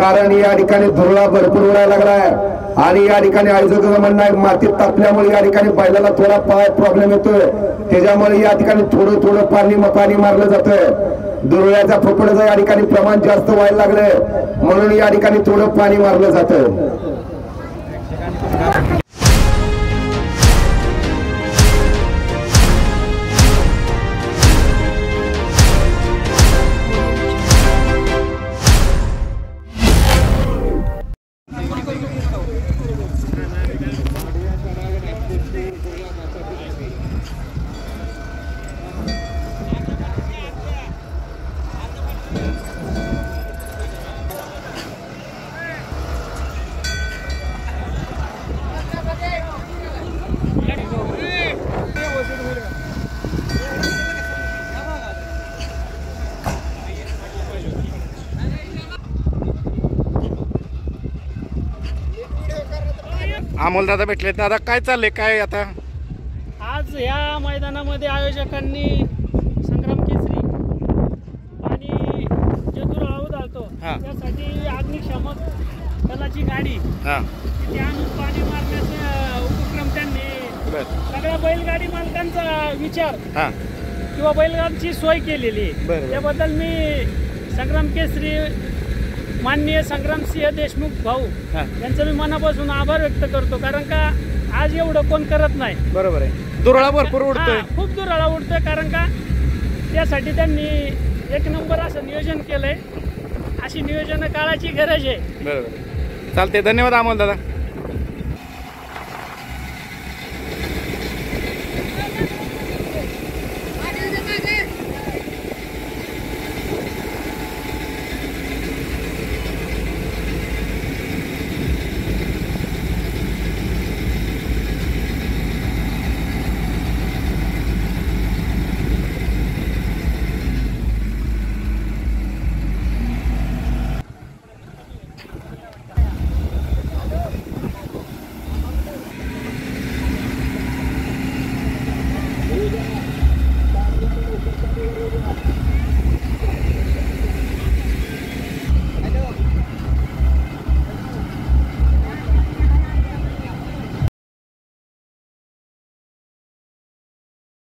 कारण या ठिकाणी धुरळा भरपूर उडायला लागलाय आणि या ठिकाणी आयोजकांचं म्हणणं आहे मातीत तापल्यामुळे या ठिकाणी बैलाला थोडा पाय प्रॉब्लेम येतोय, त्याच्यामुळे या ठिकाणी थोडं थोडं पाणी मारलं जातंय। धुरळ्याच्या फुफड्याचं या ठिकाणी प्रमाण जास्त व्हायला लागलंय म्हणून या ठिकाणी थोडं पाणी मारलं जातं। अमोल दादा भेटले। दादा काय चाललंय काय आता? आज या मैदानामध्ये आयोजकांनी संग्राम केसरी आणि जे धुरळा उडालतो त्यासाठी अग्निशामक दलाची गाडी तिथे आणून पाणी मारण्याचा उपक्रम त्यांनी सगळ्या बैलगाडी मालकांचा विचार किंवा बैलगाडीची सोय केलेली आहे। त्याबद्दल मी संग्राम केसरी माननीय संग्रामसिंह देशमुख भाऊ यांचं मी मनापासून आभार व्यक्त करतो, कारण का आज एवढं कोण करत नाही। बरोबर आहे, धुरळा भरपूर उडतोय, खूप धुरळा उडतोय, कारण का त्यासाठी त्यांनी एक नंबर असं नियोजन केलंय। अशी नियोजन काळाची गरज आहे। बरोबर, चालते, धन्यवाद अमोल दादा।